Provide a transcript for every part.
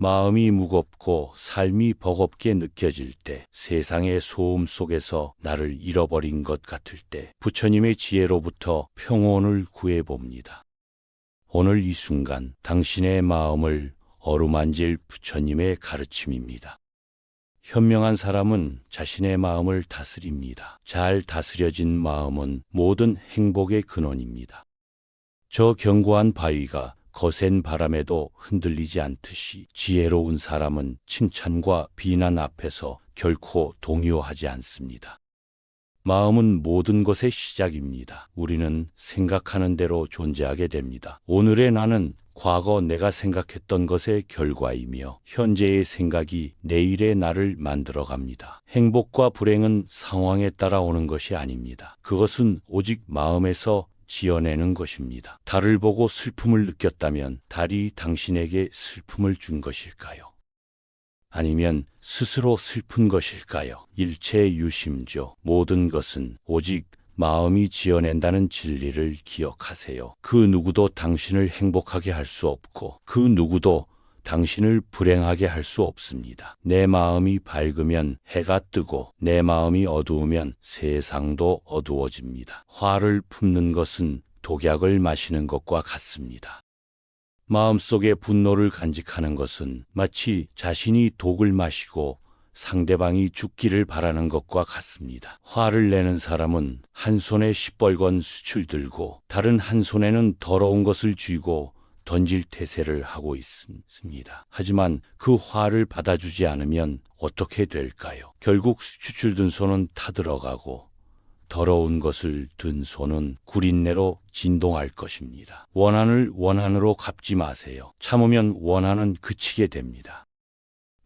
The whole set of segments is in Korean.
마음이 무겁고 삶이 버겁게 느껴질 때, 세상의 소음 속에서 나를 잃어버린 것 같을 때 부처님의 지혜로부터 평온을 구해봅니다. 오늘 이 순간 당신의 마음을 어루만질 부처님의 가르침입니다. 현명한 사람은 자신의 마음을 다스립니다. 잘 다스려진 마음은 모든 행복의 근원입니다. 저 견고한 바위가 거센 바람에도 흔들리지 않듯이 지혜로운 사람은 칭찬과 비난 앞에서 결코 동요하지 않습니다. 마음은 모든 것의 시작입니다. 우리는 생각하는 대로 존재하게 됩니다. 오늘의 나는 과거 내가 생각했던 것의 결과이며 현재의 생각이 내일의 나를 만들어갑니다. 행복과 불행은 상황에 따라 오는 것이 아닙니다. 그것은 오직 마음에서 지어내는 것입니다. 달을 보고 슬픔을 느꼈다면 달이 당신에게 슬픔을 준 것일까요? 아니면 스스로 슬픈 것일까요? 일체유심조, 모든 것은 오직 마음이 지어낸다는 진리를 기억하세요. 그 누구도 당신을 행복하게 할 수 없고 그 누구도 당신을 불행하게 할 수 없습니다. 내 마음이 밝으면 해가 뜨고 내 마음이 어두우면 세상도 어두워집니다. 화를 품는 것은 독약을 마시는 것과 같습니다. 마음속에 분노를 간직하는 것은 마치 자신이 독을 마시고 상대방이 죽기를 바라는 것과 같습니다. 화를 내는 사람은 한 손에 시뻘건 숯을 들고 다른 한 손에는 더러운 것을 쥐고 던질 태세를 하고 있습니다. 하지만 그 화를 받아주지 않으면 어떻게 될까요? 결국 숯을 든 손은 타들어가고 더러운 것을 든 손은 구린내로 진동할 것입니다. 원한을 원한으로 갚지 마세요. 참으면 원한은 그치게 됩니다.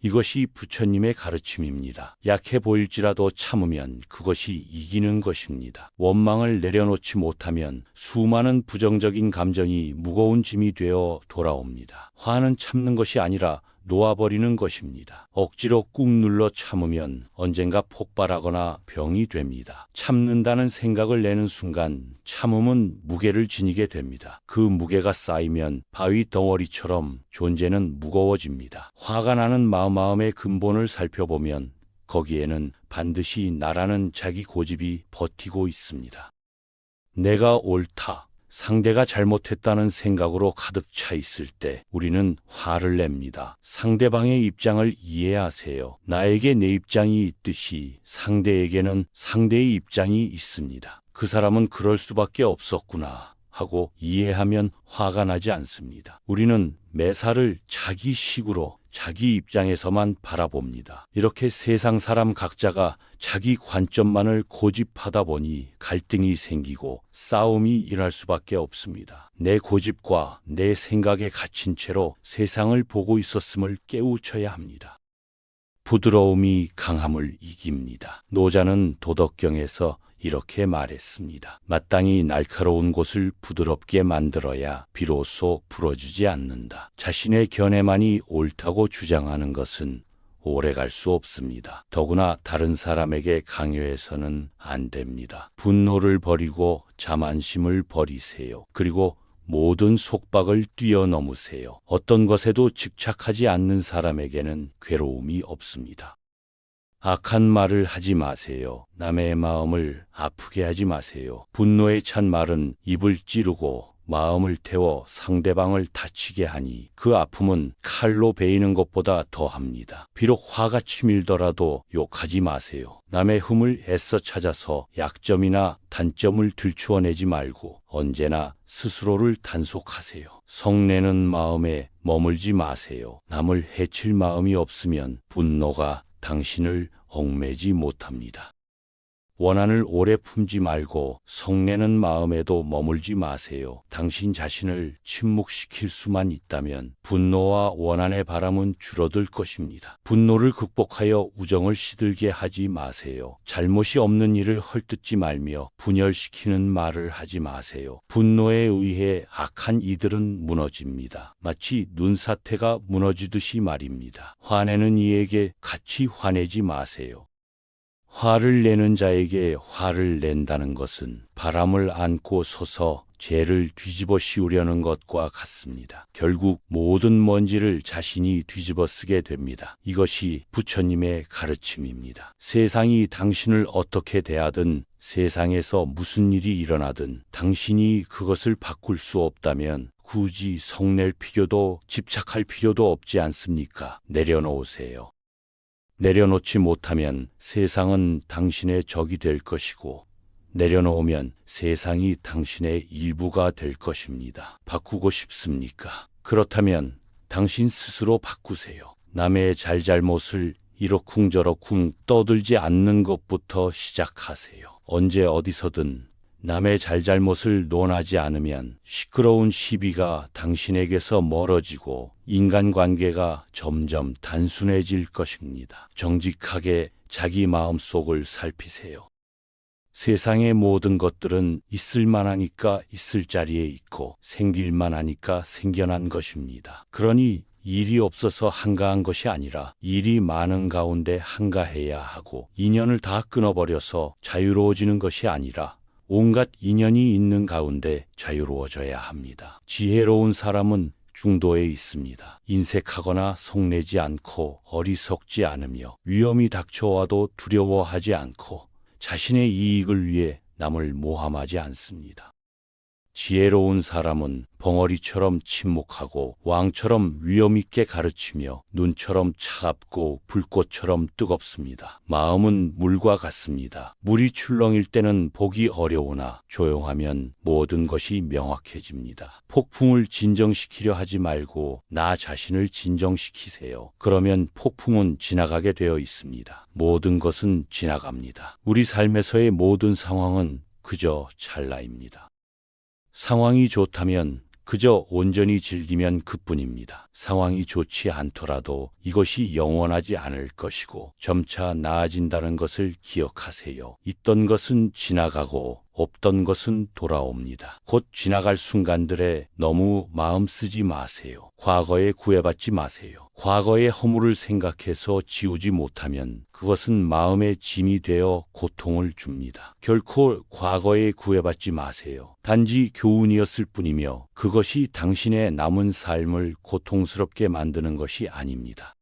이것이 부처님의 가르침입니다. 약해 보일지라도 참으면 그것이 이기는 것입니다. 원망을 내려놓지 못하면 수많은 부정적인 감정이 무거운 짐이 되어 돌아옵니다. 화는 참는 것이 아니라 놓아버리는 것입니다. 억지로 꾹 눌러 참으면 언젠가 폭발하거나 병이 됩니다. 참는다는 생각을 내는 순간 참음은 무게를 지니게 됩니다. 그 무게가 쌓이면 바위 덩어리처럼 존재는 무거워집니다. 화가 나는 마음의 근본을 살펴보면 거기에는 반드시 나라는 자기 고집이 버티고 있습니다. 내가 옳다, 상대가 잘못했다는 생각으로 가득 차 있을 때 우리는 화를 냅니다. 상대방의 입장을 이해하세요. 나에게 내 입장이 있듯이 상대에게는 상대의 입장이 있습니다. 그 사람은 그럴 수밖에 없었구나 하고 이해하면 화가 나지 않습니다. 우리는 매사를 자기 식으로 자기 입장에서만 바라봅니다. 이렇게 세상 사람 각자가 자기 관점만을 고집하다 보니 갈등이 생기고 싸움이 일어날 수밖에 없습니다. 내 고집과 내 생각에 갇힌 채로 세상을 보고 있었음을 깨우쳐야 합니다. 부드러움이 강함을 이깁니다. 노자는 도덕경에서 이렇게 말했습니다. 마땅히 날카로운 곳을 부드럽게 만들어야 비로소 부러지지 않는다. 자신의 견해만이 옳다고 주장하는 것은 오래갈 수 없습니다. 더구나 다른 사람에게 강요해서는 안 됩니다. 분노를 버리고 자만심을 버리세요. 그리고 모든 속박을 뛰어넘으세요. 어떤 것에도 집착하지 않는 사람에게는 괴로움이 없습니다. 악한 말을 하지 마세요. 남의 마음을 아프게 하지 마세요. 분노에 찬 말은 입을 찌르고 마음을 태워 상대방을 다치게 하니 그 아픔은 칼로 베이는 것보다 더합니다. 비록 화가 치밀더라도 욕하지 마세요. 남의 흠을 애써 찾아서 약점이나 단점을 들추어내지 말고 언제나 스스로를 단속하세요. 성내는 마음에 머물지 마세요. 남을 해칠 마음이 없으면 분노가 당신을 얽매지 못합니다. 원한을 오래 품지 말고 성내는 마음에도 머물지 마세요. 당신 자신을 침묵시킬 수만 있다면 분노와 원한의 바람은 줄어들 것입니다. 분노를 극복하여 우정을 시들게 하지 마세요. 잘못이 없는 일을 헐뜯지 말며 분열시키는 말을 하지 마세요. 분노에 의해 악한 이들은 무너집니다. 마치 눈사태가 무너지듯이 말입니다. 화내는 이에게 같이 화내지 마세요. 화를 내는 자에게 화를 낸다는 것은 바람을 안고 서서 죄를 뒤집어 씌우려는 것과 같습니다. 결국 모든 먼지를 자신이 뒤집어 쓰게 됩니다. 이것이 부처님의 가르침입니다. 세상이 당신을 어떻게 대하든, 세상에서 무슨 일이 일어나든 당신이 그것을 바꿀 수 없다면 굳이 성낼 필요도 집착할 필요도 없지 않습니까? 내려놓으세요. 내려놓지 못하면 세상은 당신의 적이 될 것이고, 내려놓으면 세상이 당신의 일부가 될 것입니다. 바꾸고 싶습니까? 그렇다면 당신 스스로 바꾸세요. 남의 잘잘못을 이러쿵저러쿵 떠들지 않는 것부터 시작하세요. 언제 어디서든 남의 잘잘못을 논하지 않으면 시끄러운 시비가 당신에게서 멀어지고 인간관계가 점점 단순해질 것입니다. 정직하게 자기 마음속을 살피세요. 세상의 모든 것들은 있을 만하니까 있을 자리에 있고 생길 만하니까 생겨난 것입니다. 그러니 일이 없어서 한가한 것이 아니라 일이 많은 가운데 한가해야 하고, 인연을 다 끊어버려서 자유로워지는 것이 아니라 온갖 인연이 있는 가운데 자유로워져야 합니다. 지혜로운 사람은 중도에 있습니다. 인색하거나 속내지 않고 어리석지 않으며 위험이 닥쳐와도 두려워하지 않고 자신의 이익을 위해 남을 모함하지 않습니다. 지혜로운 사람은 벙어리처럼 침묵하고 왕처럼 위엄있게 가르치며 눈처럼 차갑고 불꽃처럼 뜨겁습니다. 마음은 물과 같습니다. 물이 출렁일 때는 보기 어려우나 조용하면 모든 것이 명확해집니다. 폭풍을 진정시키려 하지 말고 나 자신을 진정시키세요. 그러면 폭풍은 지나가게 되어 있습니다. 모든 것은 지나갑니다. 우리 삶에서의 모든 상황은 그저 찰나입니다. 상황이 좋다면 그저 온전히 즐기면 그뿐입니다. 상황이 좋지 않더라도 이것이 영원하지 않을 것이고 점차 나아진다는 것을 기억하세요. 있던 것은 지나가고 없던 것은 돌아옵니다. 곧 지나갈 순간들에 너무 마음 쓰지 마세요. 과거에 구애받지 마세요. 과거의 허물을 생각해서 지우지 못하면 그것은 마음의 짐이 되어 고통을 줍니다. 결코 과거에 구애받지 마세요. 단지 교훈이었을 뿐이며 그것이 당신의 남은 삶을 고통스럽게 만드는 것이 아닙니다.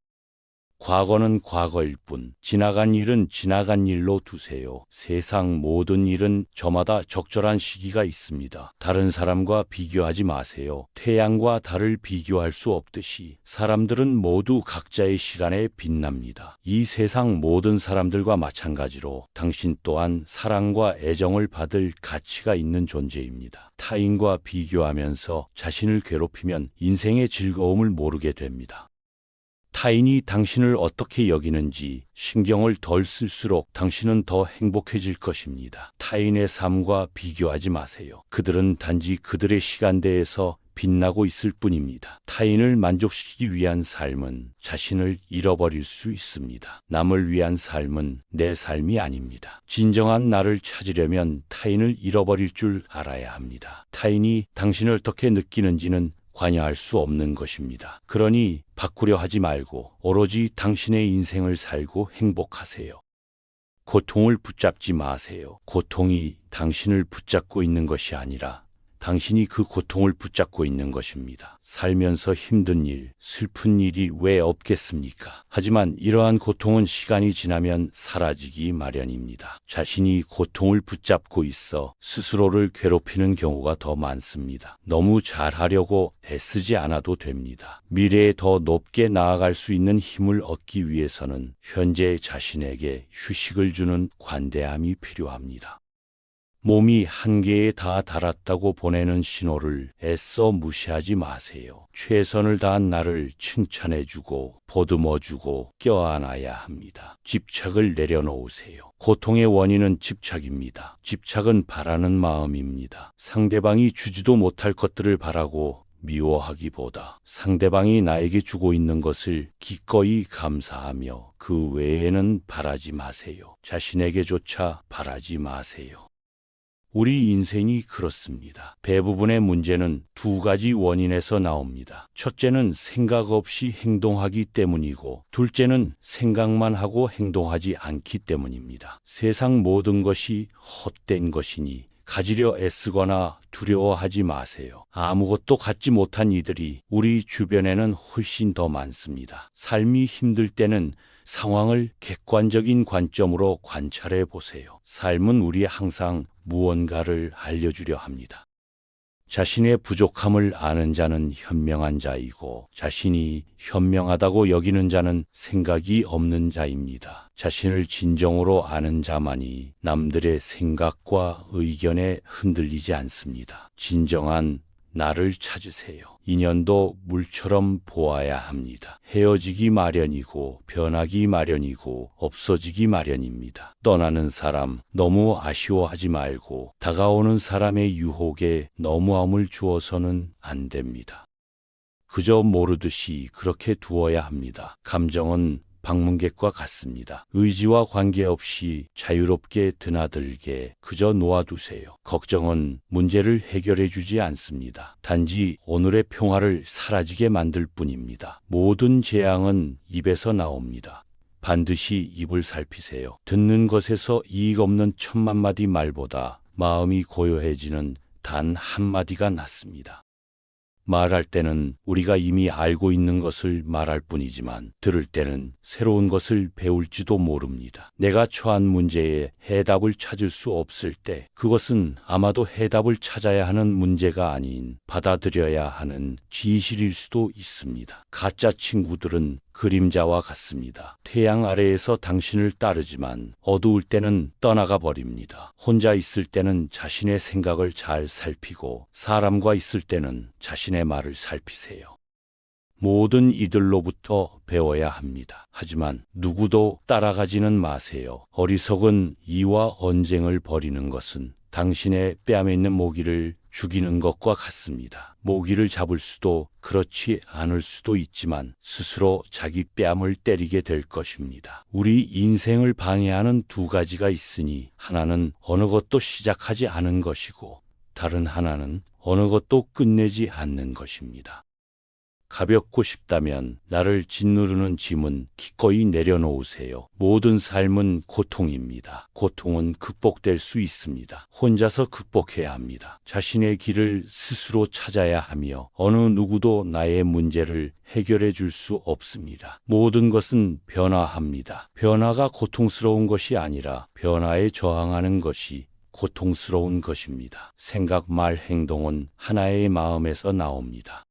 과거는 과거일 뿐, 지나간 일은 지나간 일로 두세요. 세상 모든 일은 저마다 적절한 시기가 있습니다. 다른 사람과 비교하지 마세요. 태양과 달을 비교할 수 없듯이 사람들은 모두 각자의 시간에 빛납니다. 이 세상 모든 사람들과 마찬가지로 당신 또한 사랑과 애정을 받을 가치가 있는 존재입니다. 타인과 비교하면서 자신을 괴롭히면 인생의 즐거움을 모르게 됩니다. 타인이 당신을 어떻게 여기는지 신경을 덜 쓸수록 당신은 더 행복해질 것입니다. 타인의 삶과 비교하지 마세요. 그들은 단지 그들의 시간대에서 빛나고 있을 뿐입니다. 타인을 만족시키기 위한 삶은 자신을 잃어버릴 수 있습니다. 남을 위한 삶은 내 삶이 아닙니다. 진정한 나를 찾으려면 타인을 잃어버릴 줄 알아야 합니다. 타인이 당신을 어떻게 느끼는지는 관여할 수 없는 것입니다. 그러니 바꾸려 하지 말고 오로지 당신의 인생을 살고 행복하세요. 고통을 붙잡지 마세요. 고통이 당신을 붙잡고 있는 것이 아니라 당신이 그 고통을 붙잡고 있는 것입니다. 살면서 힘든 일, 슬픈 일이 왜 없겠습니까? 하지만 이러한 고통은 시간이 지나면 사라지기 마련입니다. 자신이 고통을 붙잡고 있어 스스로를 괴롭히는 경우가 더 많습니다. 너무 잘하려고 애쓰지 않아도 됩니다. 미래에 더 높게 나아갈 수 있는 힘을 얻기 위해서는 현재 자신에게 휴식을 주는 관대함이 필요합니다. 몸이 한계에 다 달았다고 보내는 신호를 애써 무시하지 마세요. 최선을 다한 나를 칭찬해주고 보듬어주고 껴안아야 합니다. 집착을 내려놓으세요. 고통의 원인은 집착입니다. 집착은 바라는 마음입니다. 상대방이 주지도 못할 것들을 바라고 미워하기보다 상대방이 나에게 주고 있는 것을 기꺼이 감사하며 그 외에는 바라지 마세요. 자신에게조차 바라지 마세요. 우리 인생이 그렇습니다. 대부분의 문제는 두 가지 원인에서 나옵니다. 첫째는 생각 없이 행동하기 때문이고, 둘째는 생각만 하고 행동하지 않기 때문입니다. 세상 모든 것이 헛된 것이니 가지려 애쓰거나 두려워하지 마세요. 아무것도 갖지 못한 이들이 우리 주변에는 훨씬 더 많습니다. 삶이 힘들 때는 상황을 객관적인 관점으로 관찰해 보세요. 삶은 우리에 항상 무언가를 알려주려 합니다. 자신의 부족함을 아는 자는 현명한 자이고, 자신이 현명하다고 여기는 자는 생각이 없는 자입니다. 자신을 진정으로 아는 자만이 남들의 생각과 의견에 흔들리지 않습니다. 진정한 나를 찾으세요. 인연도 물처럼 보아야 합니다. 헤어지기 마련이고 변하기 마련이고 없어지기 마련입니다. 떠나는 사람 너무 아쉬워하지 말고 다가오는 사람의 유혹에 너무함을 주어서는 안 됩니다. 그저 모르듯이 그렇게 두어야 합니다. 감정은 방문객과 같습니다. 의지와 관계없이 자유롭게 드나들게 그저 놓아두세요. 걱정은 문제를 해결해 주지 않습니다. 단지 오늘의 평화를 사라지게 만들 뿐입니다. 모든 재앙은 입에서 나옵니다. 반드시 입을 살피세요. 듣는 것에서 이익 없는 천만 마디 말보다 마음이 고요해지는 단 한마디가 낫습니다. 말할 때는 우리가 이미 알고 있는 것을 말할 뿐이지만 들을 때는 새로운 것을 배울지도 모릅니다. 내가 처한 문제에 해답을 찾을 수 없을 때 그것은 아마도 해답을 찾아야 하는 문제가 아닌 받아들여야 하는 진실일 수도 있습니다. 가짜 친구들은 그림자와 같습니다. 태양 아래에서 당신을 따르지만 어두울 때는 떠나가 버립니다. 혼자 있을 때는 자신의 생각을 잘 살피고 사람과 있을 때는 자신의 말을 살피세요. 모든 이들로부터 배워야 합니다. 하지만 누구도 따라가지는 마세요. 어리석은 이와 언쟁을 벌이는 것은 당신의 뺨에 있는 모기를 죽이는 것과 같습니다. 모기를 잡을 수도 그렇지 않을 수도 있지만 스스로 자기 뺨을 때리게 될 것입니다. 우리 인생을 방해하는 두 가지가 있으니 하나는 어느 것도 시작하지 않은 것이고 다른 하나는 어느 것도 끝내지 않는 것입니다. 가볍고 싶다면 나를 짓누르는 짐은 기꺼이 내려놓으세요. 모든 삶은 고통입니다. 고통은 극복될 수 있습니다. 혼자서 극복해야 합니다. 자신의 길을 스스로 찾아야 하며 어느 누구도 나의 문제를 해결해 줄 수 없습니다. 모든 것은 변화합니다. 변화가 고통스러운 것이 아니라 변화에 저항하는 것이 고통스러운 것입니다. 생각, 말, 행동은 하나의 마음에서 나옵니다.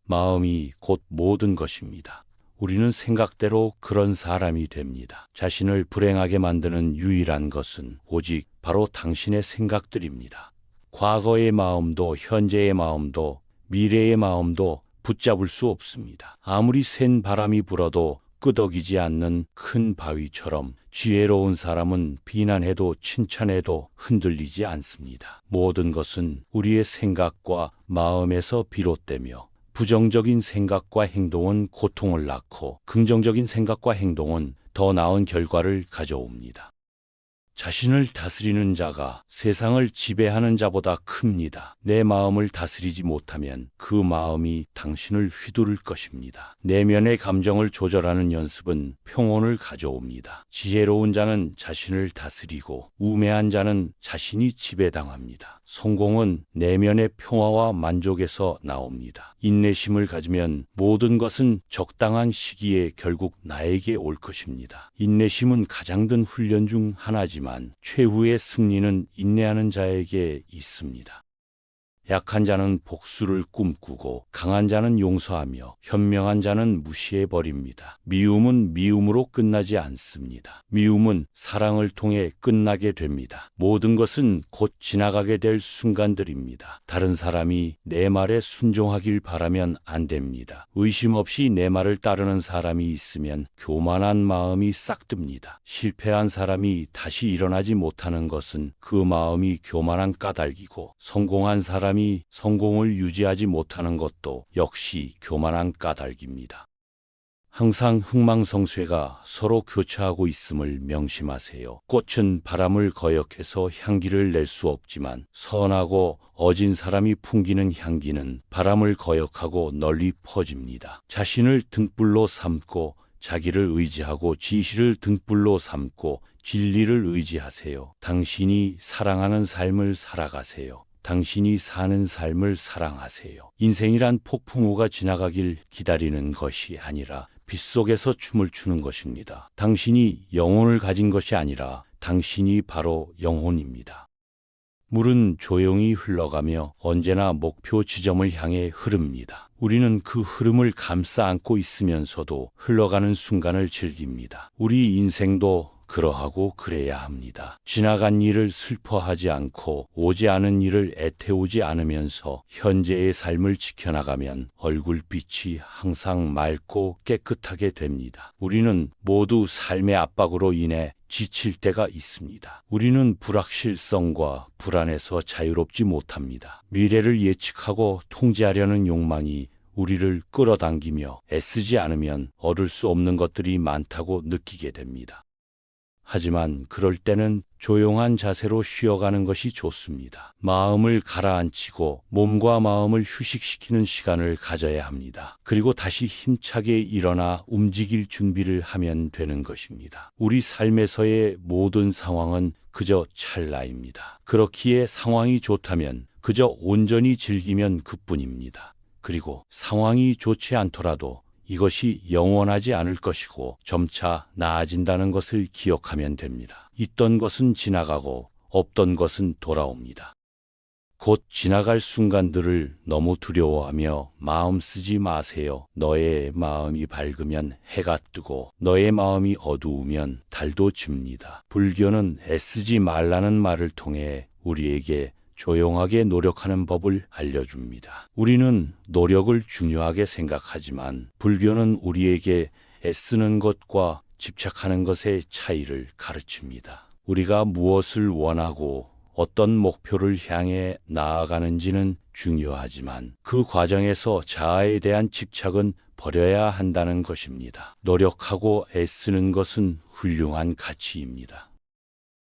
마음이 곧 모든 것입니다. 우리는 생각대로 그런 사람이 됩니다. 자신을 불행하게 만드는 유일한 것은 오직 바로 당신의 생각들입니다. 과거의 마음도 현재의 마음도 미래의 마음도 붙잡을 수 없습니다. 아무리 센 바람이 불어도 끄덕이지 않는 큰 바위처럼 지혜로운 사람은 비난해도 칭찬해도 흔들리지 않습니다. 모든 것은 우리의 생각과 마음에서 비롯되며 부정적인 생각과 행동은 고통을 낳고 긍정적인 생각과 행동은 더 나은 결과를 가져옵니다. 자신을 다스리는 자가 세상을 지배하는 자보다 큽니다. 내 마음을 다스리지 못하면 그 마음이 당신을 휘두를 것입니다. 내면의 감정을 조절하는 연습은 평온을 가져옵니다. 지혜로운 자는 자신을 다스리고 우매한 자는 자신이 지배당합니다. 성공은 내면의 평화와 만족에서 나옵니다. 인내심을 가지면 모든 것은 적당한 시기에 결국 나에게 올 것입니다. 인내심은 가장 든 훈련 중 하나지만 최후의 승리는 인내하는 자에게 있습니다. 약한 자는 복수를 꿈꾸고 강한 자는 용서하며 현명한 자는 무시해버립니다. 미움은 미움으로 끝나지 않습니다. 미움은 사랑을 통해 끝나게 됩니다. 모든 것은 곧 지나가게 될 순간들입니다. 다른 사람이 내 말에 순종하길 바라면 안 됩니다. 의심 없이 내 말을 따르는 사람이 있으면 교만한 마음이 싹 듭니다. 실패한 사람이 다시 일어나지 못하는 것은 그 마음이 교만한 까닭이고 성공한 사람이 성공을 유지하지 못하는 것도 역시 교만한 까닭입니다. 항상 흥망성쇠가 서로 교차하고 있음을 명심하세요. 꽃은 바람을 거역해서 향기를 낼 수 없지만 선하고 어진 사람이 풍기는 향기는 바람을 거역하고 널리 퍼집니다. 자신을 등불로 삼고 자기를 의지하고 지시를 등불로 삼고 진리를 의지하세요. 당신이 사랑하는 삶을 살아가세요. 당신이 사는 삶을 사랑하세요. 인생이란 폭풍우가 지나가길 기다리는 것이 아니라 빗속에서 춤을 추는 것입니다. 당신이 영혼을 가진 것이 아니라 당신이 바로 영혼입니다. 물은 조용히 흘러가며 언제나 목표 지점을 향해 흐릅니다. 우리는 그 흐름을 감싸 안고 있으면서도 흘러가는 순간을 즐깁니다. 우리 인생도 그러하고 그래야 합니다. 지나간 일을 슬퍼하지 않고 오지 않은 일을 애태우지 않으면서 현재의 삶을 지켜나가면 얼굴빛이 항상 맑고 깨끗하게 됩니다. 우리는 모두 삶의 압박으로 인해 지칠 때가 있습니다. 우리는 불확실성과 불안에서 자유롭지 못합니다. 미래를 예측하고 통제하려는 욕망이 우리를 끌어당기며 애쓰지 않으면 얻을 수 없는 것들이 많다고 느끼게 됩니다. 하지만 그럴 때는 조용한 자세로 쉬어가는 것이 좋습니다. 마음을 가라앉히고 몸과 마음을 휴식시키는 시간을 가져야 합니다. 그리고 다시 힘차게 일어나 움직일 준비를 하면 되는 것입니다. 우리 삶에서의 모든 상황은 그저 찰나입니다. 그렇기에 상황이 좋다면 그저 온전히 즐기면 그뿐입니다. 그리고 상황이 좋지 않더라도 이것이 영원하지 않을 것이고 점차 나아진다는 것을 기억하면 됩니다. 있던 것은 지나가고 없던 것은 돌아옵니다. 곧 지나갈 순간들을 너무 두려워하며 마음 쓰지 마세요. 너의 마음이 밝으면 해가 뜨고 너의 마음이 어두우면 달도 집니다. 불교는 애쓰지 말라는 말을 통해 우리에게 조용하게 노력하는 법을 알려줍니다. 우리는 노력을 중요하게 생각하지만 불교는 우리에게 애쓰는 것과 집착하는 것의 차이를 가르칩니다. 우리가 무엇을 원하고 어떤 목표를 향해 나아가는지는 중요하지만 그 과정에서 자아에 대한 집착은 버려야 한다는 것입니다. 노력하고 애쓰는 것은 훌륭한 가치입니다.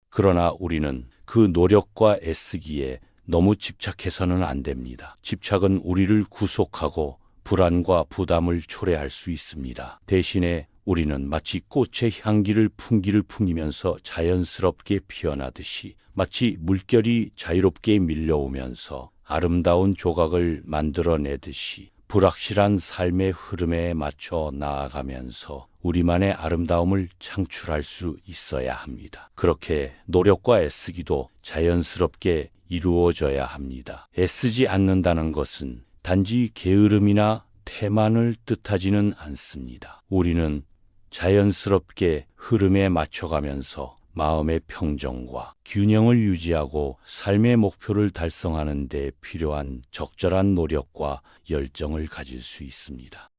그러나 우리는 그 노력과 애쓰기에 너무 집착해서는 안 됩니다. 집착은 우리를 구속하고 불안과 부담을 초래할 수 있습니다. 대신에 우리는 마치 꽃의 향기를 풍기를 풍기면서 자연스럽게 피어나듯이 마치 물결이 자유롭게 밀려오면서 아름다운 조각을 만들어내듯이 불확실한 삶의 흐름에 맞춰 나아가면서 우리만의 아름다움을 창출할 수 있어야 합니다. 그렇게 노력과 애쓰기도 자연스럽게 이루어져야 합니다. 애쓰지 않는다는 것은 단지 게으름이나 태만을 뜻하지는 않습니다. 우리는 자연스럽게 흐름에 맞춰가면서 마음의 평정과 균형을 유지하고 삶의 목표를 달성하는 데 필요한 적절한 노력과 열정을 가질 수 있습니다.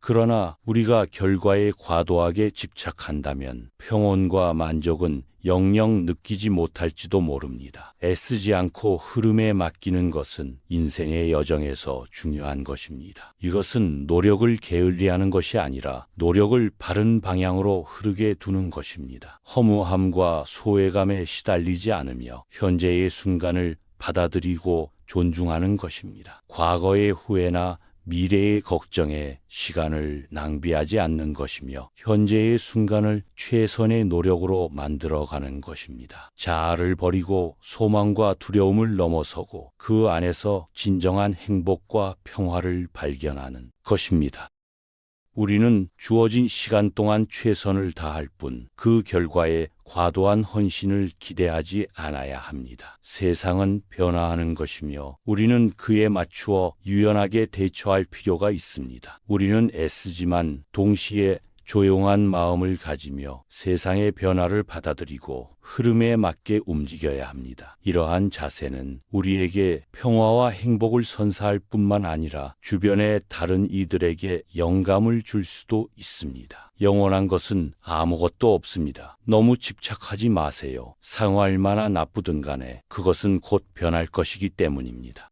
그러나 우리가 결과에 과도하게 집착한다면 평온과 만족은 영영 느끼지 못할지도 모릅니다. 애쓰지 않고 흐름에 맡기는 것은 인생의 여정에서 중요한 것입니다. 이것은 노력을 게을리하는 것이 아니라 노력을 바른 방향으로 흐르게 두는 것입니다. 허무함과 소외감에 시달리지 않으며 현재의 순간을 받아들이고 존중하는 것입니다. 과거의 후회나 미래의 걱정에 시간을 낭비하지 않는 것이며 현재의 순간을 최선의 노력으로 만들어가는 것입니다. 자아를 버리고 소망과 두려움을 넘어서고 그 안에서 진정한 행복과 평화를 발견하는 것입니다. 우리는 주어진 시간 동안 최선을 다할 뿐 그 결과에 과도한 헌신을 기대하지 않아야 합니다. 세상은 변화하는 것이며 우리는 그에 맞추어 유연하게 대처할 필요가 있습니다. 우리는 애쓰지만 동시에 조용한 마음을 가지며 세상의 변화를 받아들이고 흐름에 맞게 움직여야 합니다. 이러한 자세는 우리에게 평화와 행복을 선사할 뿐만 아니라 주변의 다른 이들에게 영감을 줄 수도 있습니다. 영원한 것은 아무것도 없습니다. 너무 집착하지 마세요. 상황 나쁘든 간에 그것은 곧 변할 것이기 때문입니다.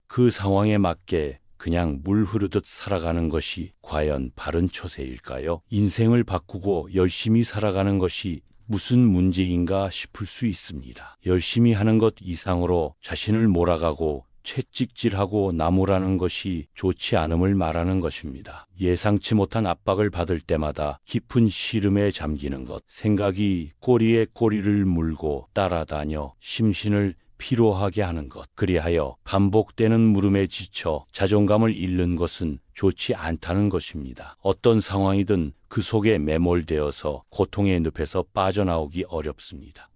그 상황에 맞게 그냥 물 흐르듯 살아가는 것이 과연 바른 처세일까요? 인생을 바꾸고 열심히 살아가는 것이 무슨 문제인가 싶을 수 있습니다. 열심히 하는 것 이상으로 자신을 몰아가고 채찍질하고 나무라는 것이 좋지 않음을 말하는 것입니다. 예상치 못한 압박을 받을 때마다 깊은 시름에 잠기는 것, 생각이 꼬리에 꼬리를 물고 따라다녀 심신을 피로하게 하는 것, 그리하여 반복되는 물음에 지쳐 자존감을 잃는 것은 좋지 않다는 것입니다. 어떤 상황이든 그 속에 매몰되어서 고통의 늪에서 빠져나오기 어렵습니다.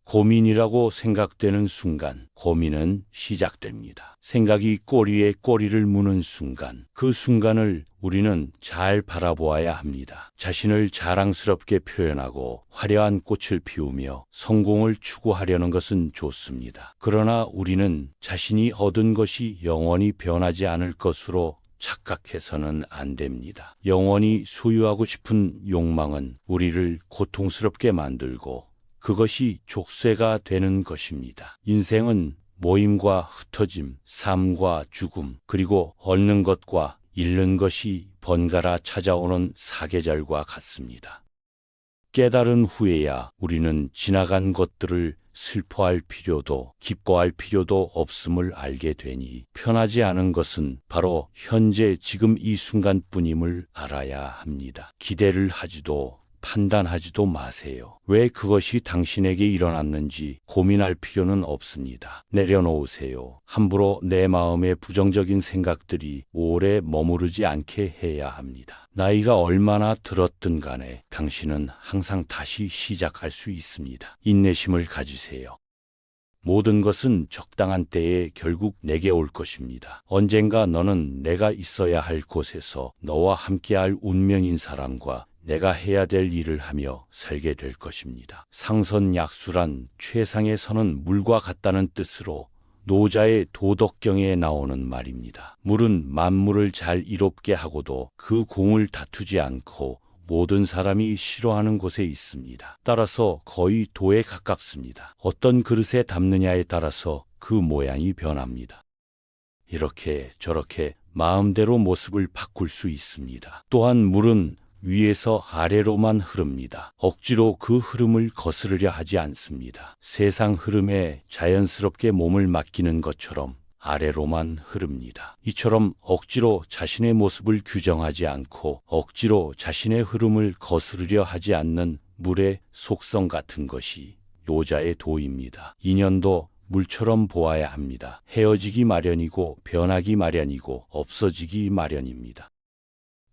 고민이라고 생각되는 순간 고민은 시작됩니다. 생각이 꼬리에 꼬리를 무는 순간, 그 순간을 우리는 잘 바라보아야 합니다. 자신을 자랑스럽게 표현하고 화려한 꽃을 피우며 성공을 추구하려는 것은 좋습니다. 그러나 우리는 자신이 얻은 것이 영원히 변하지 않을 것으로 착각해서는 안 됩니다. 영원히 소유하고 싶은 욕망은 우리를 고통스럽게 만들고 그것이 족쇄가 되는 것입니다. 인생은 모임과 흩어짐, 삶과 죽음, 그리고 얻는 것과 잃는 것이 번갈아 찾아오는 사계절과 같습니다. 깨달은 후에야 우리는 지나간 것들을 슬퍼할 필요도 기뻐할 필요도 없음을 알게 되니 편하지 않은 것은 바로 현재 지금 이 순간뿐임을 알아야 합니다. 기대를 하지도 판단하지도 마세요. 왜 그것이 당신에게 일어났는지 고민할 필요는 없습니다. 내려놓으세요. 함부로 내 마음의 부정적인 생각들이 오래 머무르지 않게 해야 합니다. 나이가 얼마나 들었든 간에 당신은 항상 다시 시작할 수 있습니다. 인내심을 가지세요. 모든 것은 적당한 때에 결국 내게 올 것입니다. 언젠가 너는 내가 있어야 할 곳에서 너와 함께할 운명인 사람과 내가 해야 될 일을 하며 살게 될 것입니다. 상선약수란 최상의 선은 물과 같다는 뜻으로 노자의 도덕경에 나오는 말입니다. 물은 만물을 잘 이롭게 하고도 그 공을 다투지 않고 모든 사람이 싫어하는 곳에 있습니다. 따라서 거의 도에 가깝습니다. 어떤 그릇에 담느냐에 따라서 그 모양이 변합니다. 이렇게 저렇게 마음대로 모습을 바꿀 수 있습니다. 또한 물은 위에서 아래로만 흐릅니다. 억지로 그 흐름을 거스르려 하지 않습니다. 세상 흐름에 자연스럽게 몸을 맡기는 것처럼 아래로만 흐릅니다. 이처럼 억지로 자신의 모습을 규정하지 않고 억지로 자신의 흐름을 거스르려 하지 않는 물의 속성 같은 것이 노자의 도입니다. 인연도 물처럼 보아야 합니다. 헤어지기 마련이고 변하기 마련이고 없어지기 마련입니다.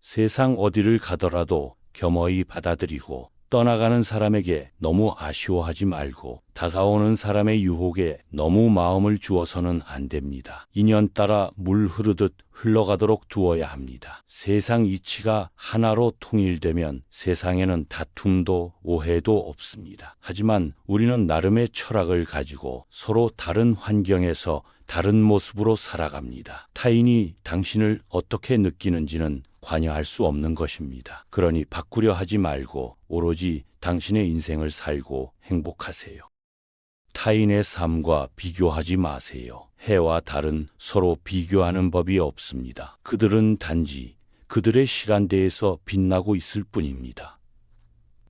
세상 어디를 가더라도 겸허히 받아들이고 떠나가는 사람에게 너무 아쉬워하지 말고 다가오는 사람의 유혹에 너무 마음을 주어서는 안 됩니다. 인연 따라 물 흐르듯 흘러가도록 두어야 합니다. 세상 이치가 하나로 통일되면 세상에는 다툼도 오해도 없습니다. 하지만 우리는 나름의 철학을 가지고 서로 다른 환경에서 다른 모습으로 살아갑니다. 타인이 당신을 어떻게 느끼는지는 관여할 수 없는 것입니다. 그러니 바꾸려 하지 말고 오로지 당신의 인생을 살고 행복하세요. 타인의 삶과 비교하지 마세요. 해와 달은 서로 비교하는 법이 없습니다. 그들은 단지 그들의 시간대에서 빛나고 있을 뿐입니다.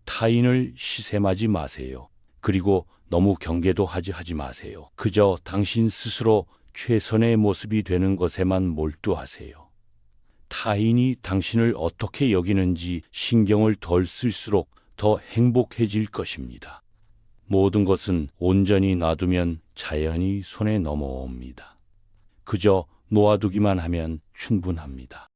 타인을 시샘하지 마세요. 그리고 너무 경계도 하지 마세요. 그저 당신 스스로 최선의 모습이 되는 것에만 몰두하세요. 타인이 당신을 어떻게 여기는지 신경을 덜 쓸수록 더 행복해질 것입니다. 모든 것은 온전히 놔두면 자연히 손에 넘어옵니다. 그저 놓아두기만 하면 충분합니다.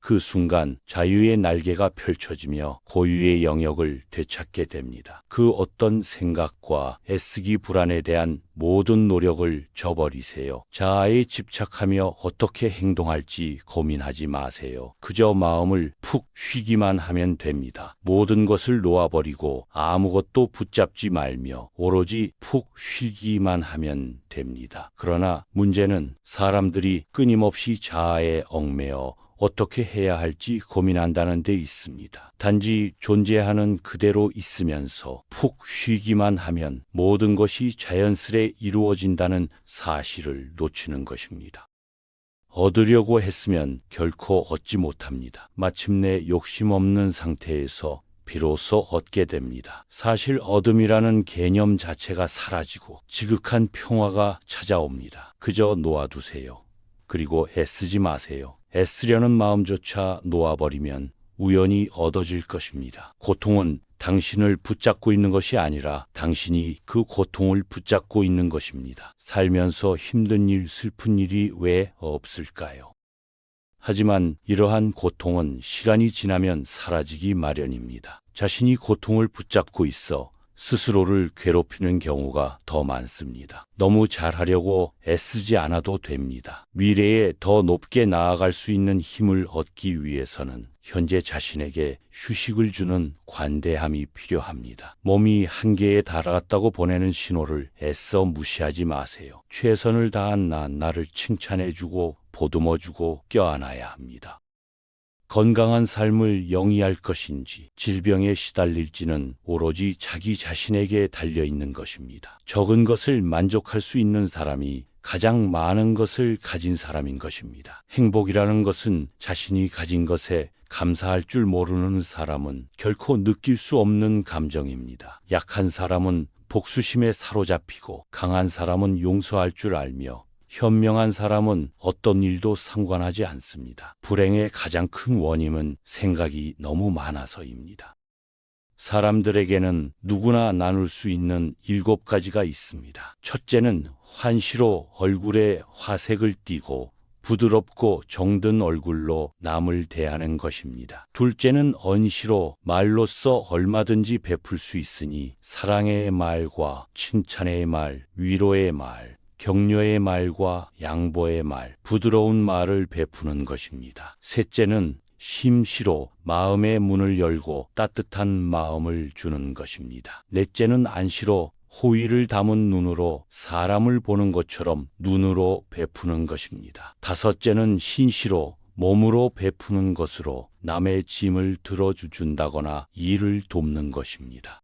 그 순간 자유의 날개가 펼쳐지며 고유의 영역을 되찾게 됩니다. 그 어떤 생각과 애쓰기 불안에 대한 모든 노력을 저버리세요. 자아에 집착하며 어떻게 행동할지 고민하지 마세요. 그저 마음을 푹 쉬기만 하면 됩니다. 모든 것을 놓아버리고 아무것도 붙잡지 말며 오로지 푹 쉬기만 하면 됩니다. 그러나 문제는 사람들이 끊임없이 자아에 얽매여 어떻게 해야 할지 고민한다는 데 있습니다. 단지 존재하는 그대로 있으면서 푹 쉬기만 하면 모든 것이 자연스레 이루어진다는 사실을 놓치는 것입니다. 얻으려고 했으면 결코 얻지 못합니다. 마침내 욕심 없는 상태에서 비로소 얻게 됩니다. 사실 얻음이라는 개념 자체가 사라지고 지극한 평화가 찾아옵니다. 그저 놓아두세요. 그리고 애쓰지 마세요. 애쓰려는 마음조차 놓아버리면 우연히 얻어질 것입니다. 고통은 당신을 붙잡고 있는 것이 아니라 당신이 그 고통을 붙잡고 있는 것입니다. 살면서 힘든 일, 슬픈 일이 왜 없을까요? 하지만 이러한 고통은 시간이 지나면 사라지기 마련입니다. 자신이 고통을 붙잡고 있어 스스로를 괴롭히는 경우가 더 많습니다. 너무 잘하려고 애쓰지 않아도 됩니다. 미래에 더 높게 나아갈 수 있는 힘을 얻기 위해서는 현재 자신에게 휴식을 주는 관대함이 필요합니다. 몸이 한계에 달았다고 보내는 신호를 애써 무시하지 마세요. 최선을 다한 나를 칭찬해주고 보듬어주고 껴안아야 합니다. 건강한 삶을 영위할 것인지 질병에 시달릴지는 오로지 자기 자신에게 달려있는 것입니다. 적은 것을 만족할 수 있는 사람이 가장 많은 것을 가진 사람인 것입니다. 행복이라는 것은 자신이 가진 것에 감사할 줄 모르는 사람은 결코 느낄 수 없는 감정입니다. 약한 사람은 복수심에 사로잡히고 강한 사람은 용서할 줄 알며 현명한 사람은 어떤 일도 상관하지 않습니다. 불행의 가장 큰 원인은 생각이 너무 많아서입니다. 사람들에게는 누구나 나눌 수 있는 7가지가 있습니다. 첫째는 환시로 얼굴에 화색을 띠고 부드럽고 정든 얼굴로 남을 대하는 것입니다. 둘째는 언시로 말로써 얼마든지 베풀 수 있으니 사랑의 말과 칭찬의 말, 위로의 말, 격려의 말과 양보의 말, 부드러운 말을 베푸는 것입니다. 셋째는 심시로 마음의 문을 열고 따뜻한 마음을 주는 것입니다. 넷째는 안시로 호의를 담은 눈으로 사람을 보는 것처럼 눈으로 베푸는 것입니다. 다섯째는 신시로 몸으로 베푸는 것으로 남의 짐을 들어준다거나 일을 돕는 것입니다.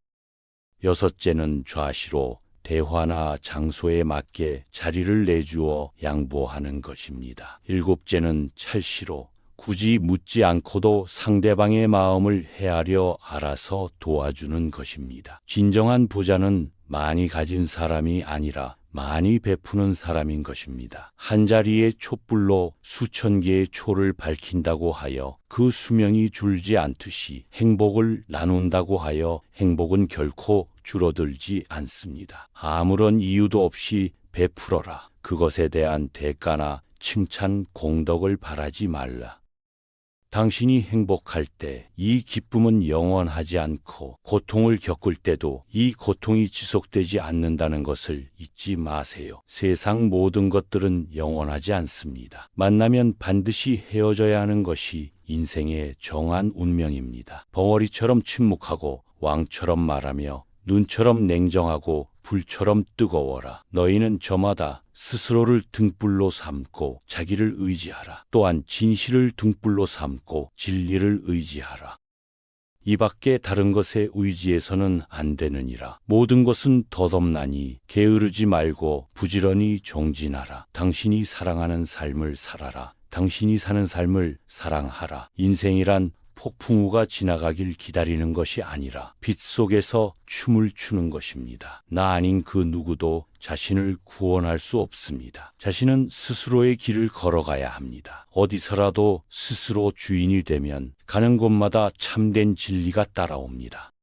여섯째는 좌시로 대화나 장소에 맞게 자리를 내주어 양보하는 것입니다. 일곱째는 찰시로 굳이 묻지 않고도 상대방의 마음을 헤아려 알아서 도와주는 것입니다. 진정한 부자는 많이 가진 사람이 아니라 많이 베푸는 사람인 것입니다. 한 자리의 촛불로 수천 개의 초를 밝힌다고 하여 그 수명이 줄지 않듯이 행복을 나눈다고 하여 행복은 결코 줄어들지 않습니다. 아무런 이유도 없이 베풀어라. 그것에 대한 대가나 칭찬, 공덕을 바라지 말라. 당신이 행복할 때 이 기쁨은 영원하지 않고 고통을 겪을 때도 이 고통이 지속되지 않는다는 것을 잊지 마세요. 세상 모든 것들은 영원하지 않습니다. 만나면 반드시 헤어져야 하는 것이 인생의 정한 운명입니다. 벙어리처럼 침묵하고 왕처럼 말하며 눈처럼 냉정하고 불처럼 뜨거워라. 너희는 저마다 스스로를 등불로 삼고 자기를 의지하라. 또한 진실을 등불로 삼고 진리를 의지하라. 이 밖에 다른 것에 의지해서는 안 되느니라. 모든 것은 덧없나니 게으르지 말고 부지런히 정진하라. 당신이 사랑하는 삶을 살아라. 당신이 사는 삶을 사랑하라. 인생이란 폭풍우가 지나가길 기다리는 것이 아니라 빛 속에서 춤을 추는 것입니다. 나 아닌 그 누구도 자신을 구원할 수 없습니다. 자신은 스스로의 길을 걸어가야 합니다. 어디서라도 스스로 주인이 되면 가는 곳마다 참된 진리가 따라옵니다.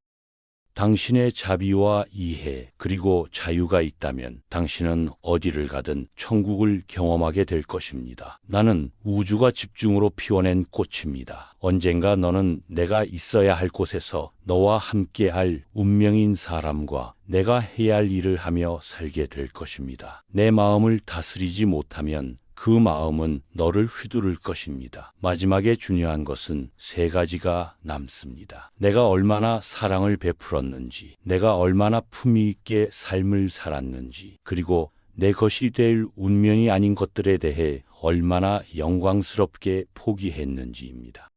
당신의 자비와 이해 그리고 자유가 있다면 당신은 어디를 가든 천국을 경험하게 될 것입니다. 나는 우주가 집중으로 피워낸 꽃입니다. 언젠가 너는 내가 있어야 할 곳에서 너와 함께할 운명인 사람과 내가 해야 할 일을 하며 살게 될 것입니다. 내 마음을 다스리지 못하면 그 마음은 너를 휘두를 것입니다. 마지막에 중요한 것은 3가지가 남습니다. 내가 얼마나 사랑을 베풀었는지, 내가 얼마나 품위 있게 삶을 살았는지, 그리고 내 것이 될 운명이 아닌 것들에 대해 얼마나 영광스럽게 포기했는지입니다.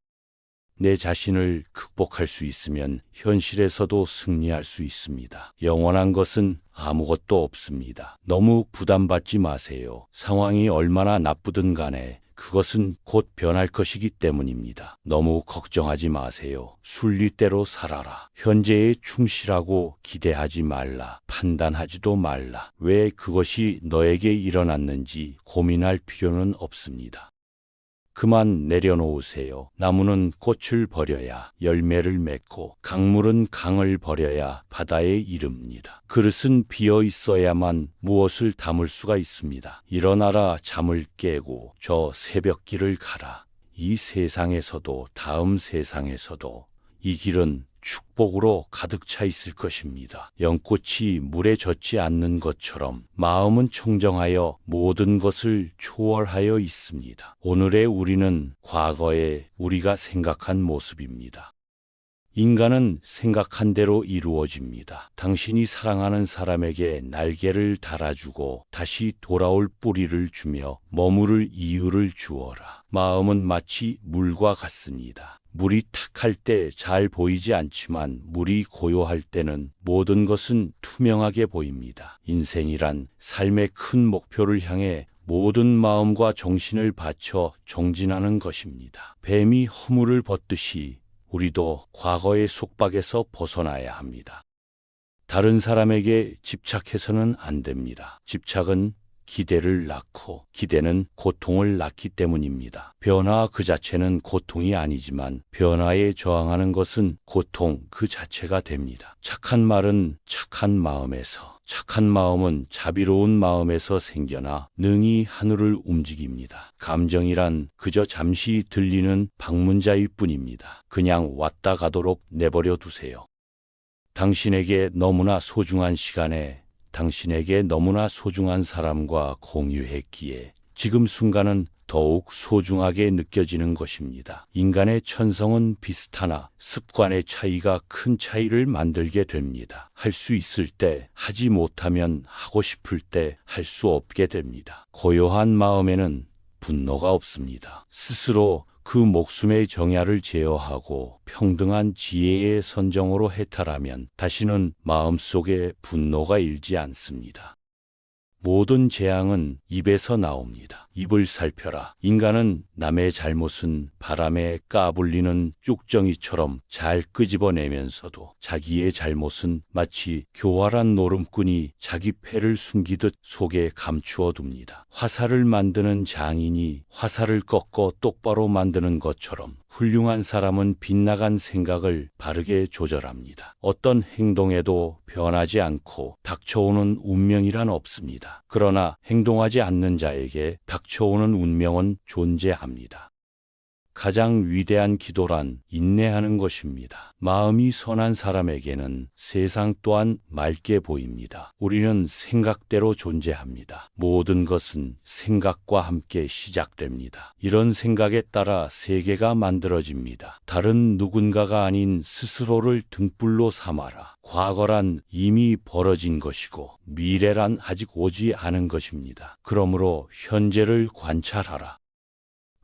내 자신을 극복할 수 있으면 현실에서도 승리할 수 있습니다. 영원한 것은 아무것도 없습니다. 너무 부담받지 마세요. 상황이 얼마나 나쁘든 간에 그것은 곧 변할 것이기 때문입니다. 너무 걱정하지 마세요. 순리대로 살아라. 현재에 충실하고 기대하지 말라. 판단하지도 말라. 왜 그것이 너에게 일어났는지 고민할 필요는 없습니다. 그만 내려놓으세요. 나무는 꽃을 버려야 열매를 맺고 강물은 강을 버려야 바다에 이릅니다. 그릇은 비어 있어야만 무엇을 담을 수가 있습니다. 일어나라, 잠을 깨고 저 새벽길을 가라. 이 세상에서도 다음 세상에서도 이 길은 축복으로 가득 차 있을 것입니다. 연꽃이 물에 젖지 않는 것처럼 마음은 청정하여 모든 것을 초월하여 있습니다. 오늘의 우리는 과거에 우리가 생각한 모습입니다. 인간은 생각한 대로 이루어집니다. 당신이 사랑하는 사람에게 날개를 달아주고 다시 돌아올 뿌리를 주며 머무를 이유를 주어라. 마음은 마치 물과 같습니다. 물이 탁할 때 잘 보이지 않지만 물이 고요할 때는 모든 것은 투명하게 보입니다. 인생이란 삶의 큰 목표를 향해 모든 마음과 정신을 바쳐 정진하는 것입니다. 뱀이 허물을 벗듯이 우리도 과거의 속박에서 벗어나야 합니다. 다른 사람에게 집착해서는 안 됩니다. 집착은 기대를 낳고 기대는 고통을 낳기 때문입니다. 변화 그 자체는 고통이 아니지만 변화에 저항하는 것은 고통 그 자체가 됩니다. 착한 말은 착한 마음에서, 착한 마음은 자비로운 마음에서 생겨나 능히 하늘을 움직입니다. 감정이란 그저 잠시 들리는 방문자일 뿐입니다. 그냥 왔다 가도록 내버려 두세요. 당신에게 너무나 소중한 시간에 당신에게 너무나 소중한 사람과 공유했기에 지금 순간은 더욱 소중하게 느껴지는 것입니다. 인간의 천성은 비슷하나 습관의 차이가 큰 차이를 만들게 됩니다. 할 수 있을 때 하지 못하면 하고 싶을 때 할 수 없게 됩니다. 고요한 마음에는 분노가 없습니다. 스스로 그 목숨의 정야를 제어하고 평등한 지혜의 선정으로 해탈하면 다시는 마음속에 분노가 일지 않습니다. 모든 재앙은 입에서 나옵니다. 입을 살펴라. 인간은 남의 잘못은 바람에 까불리는 쭉정이처럼 잘 끄집어내면서도 자기의 잘못은 마치 교활한 노름꾼이 자기 패를 숨기듯 속에 감추어 둡니다. 화살을 만드는 장인이 화살을 꺾어 똑바로 만드는 것처럼 훌륭한 사람은 빗나간 생각을 바르게 조절합니다. 어떤 행동에도 변하지 않고 닥쳐오는 운명이란 없습니다. 그러나 행동하지 않는 자에게 닥쳐오는 운명은 존재합니다. 가장 위대한 기도란 인내하는 것입니다. 마음이 선한 사람에게는 세상 또한 맑게 보입니다. 우리는 생각대로 존재합니다. 모든 것은 생각과 함께 시작됩니다. 이런 생각에 따라 세계가 만들어집니다. 다른 누군가가 아닌 스스로를 등불로 삼아라. 과거란 이미 벌어진 것이고 미래란 아직 오지 않은 것입니다. 그러므로 현재를 관찰하라.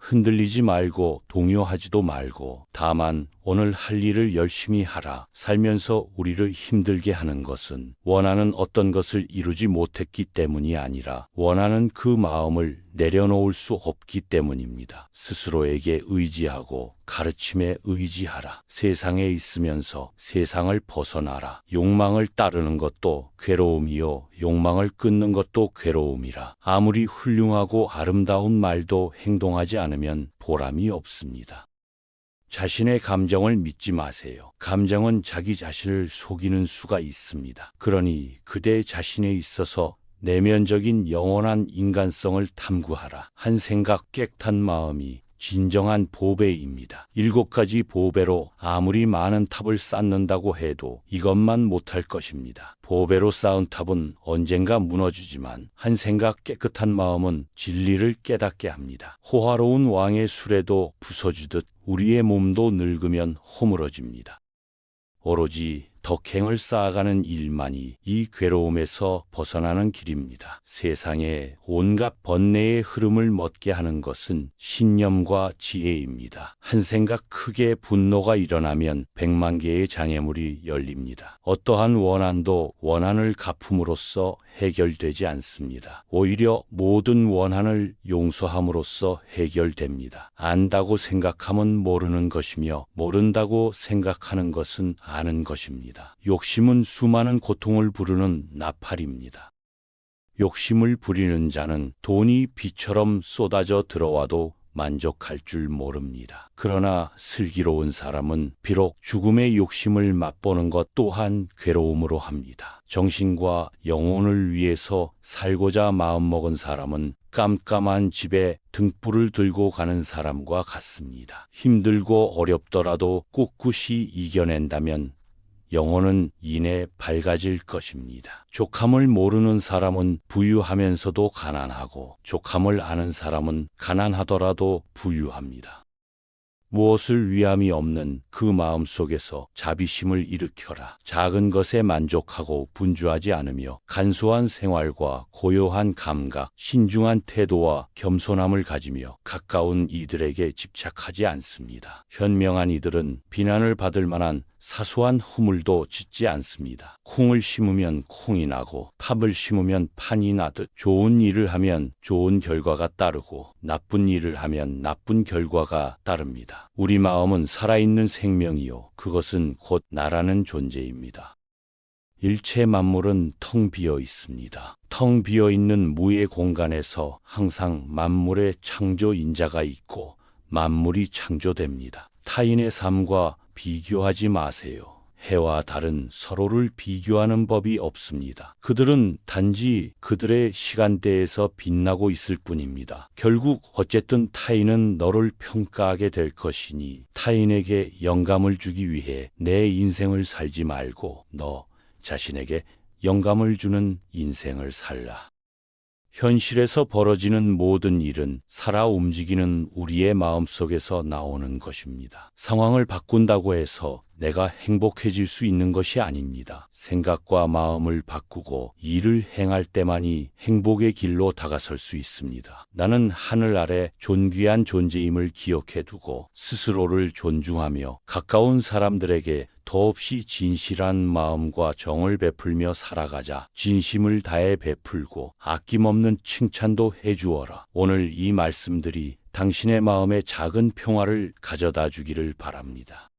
흔들리지 말고 동요하지도 말고 다만 오늘 할 일을 열심히 하라. 살면서 우리를 힘들게 하는 것은 원하는 어떤 것을 이루지 못했기 때문이 아니라 원하는 그 마음을 내려놓을 수 없기 때문입니다. 스스로에게 의지하고 가르침에 의지하라. 세상에 있으면서 세상을 벗어나라. 욕망을 따르는 것도 괴로움이요 욕망을 끊는 것도 괴로움이라. 아무리 훌륭하고 아름다운 말도 행동하지 않으면 보람이 없습니다. 자신의 감정을 믿지 마세요. 감정은 자기 자신을 속이는 수가 있습니다. 그러니 그대 자신에 있어서 내면적인 영원한 인간성을 탐구하라. 한 생각 깨끗한 마음이 진정한 보배입니다. 7가지 보배로 아무리 많은 탑을 쌓는다고 해도 이것만 못할 것입니다. 보배로 쌓은 탑은 언젠가 무너지지만 한 생각 깨끗한 마음은 진리를 깨닫게 합니다. 호화로운 왕의 수레도 부서지듯 우리의 몸도 늙으면 허물어집니다. 오로지 덕행을 쌓아가는 일만이 이 괴로움에서 벗어나는 길입니다. 세상에 온갖 번뇌의 흐름을 멎게 하는 것은 신념과 지혜입니다. 한 생각 크게 분노가 일어나면 100만 개의 장애물이 열립니다. 어떠한 원한도 원한을 갚음으로써 해결되지 않습니다. 오히려 모든 원한을 용서함으로써 해결됩니다. 안다고 생각하면 모르는 것이며 모른다고 생각하는 것은 아는 것입니다. 욕심은 수많은 고통을 부르는 나팔입니다. 욕심을 부리는 자는 돈이 비처럼 쏟아져 들어와도 만족할 줄 모릅니다. 그러나 슬기로운 사람은 비록 죽음의 욕심을 맛보는 것 또한 괴로움으로 합니다. 정신과 영혼을 위해서 살고자 마음먹은 사람은 깜깜한 집에 등불을 들고 가는 사람과 같습니다. 힘들고 어렵더라도 꿋꿋이 이겨낸다면 영혼은 이내 밝아질 것입니다. 족함을 모르는 사람은 부유하면서도 가난하고 족함을 아는 사람은 가난하더라도 부유합니다. 무엇을 위함이 없는 그 마음 속에서 자비심을 일으켜라. 작은 것에 만족하고 분주하지 않으며 간소한 생활과 고요한 감각, 신중한 태도와 겸손함을 가지며 가까운 이들에게 집착하지 않습니다. 현명한 이들은 비난을 받을 만한 사소한 허물도 짓지 않습니다. 콩을 심으면 콩이 나고 팝을 심으면 판이 나듯 좋은 일을 하면 좋은 결과가 따르고 나쁜 일을 하면 나쁜 결과가 따릅니다. 우리 마음은 살아있는 생명이요 그것은 곧 나라는 존재입니다. 일체 만물은 텅 비어 있습니다. 텅 비어 있는 무의 공간에서 항상 만물의 창조인자가 있고 만물이 창조됩니다. 타인의 삶과 비교하지 마세요. 해와 달은 서로를 비교하는 법이 없습니다. 그들은 단지 그들의 시간대에서 빛나고 있을 뿐입니다. 결국 어쨌든 타인은 너를 평가하게 될 것이니 타인에게 영감을 주기 위해 내 인생을 살지 말고 너 자신에게 영감을 주는 인생을 살라. 현실에서 벌어지는 모든 일은 살아 움직이는 우리의 마음속에서 나오는 것입니다. 상황을 바꾼다고 해서 내가 행복해질 수 있는 것이 아닙니다. 생각과 마음을 바꾸고 일을 행할 때만이 행복의 길로 다가설 수 있습니다. 나는 하늘 아래 존귀한 존재임을 기억해 두고 스스로를 존중하며 가까운 사람들에게 더없이 진실한 마음과 정을 베풀며 살아가자. 진심을 다해 베풀고 아낌없는 칭찬도 해주어라. 오늘 이 말씀들이 당신의 마음에 작은 평화를 가져다 주기를 바랍니다.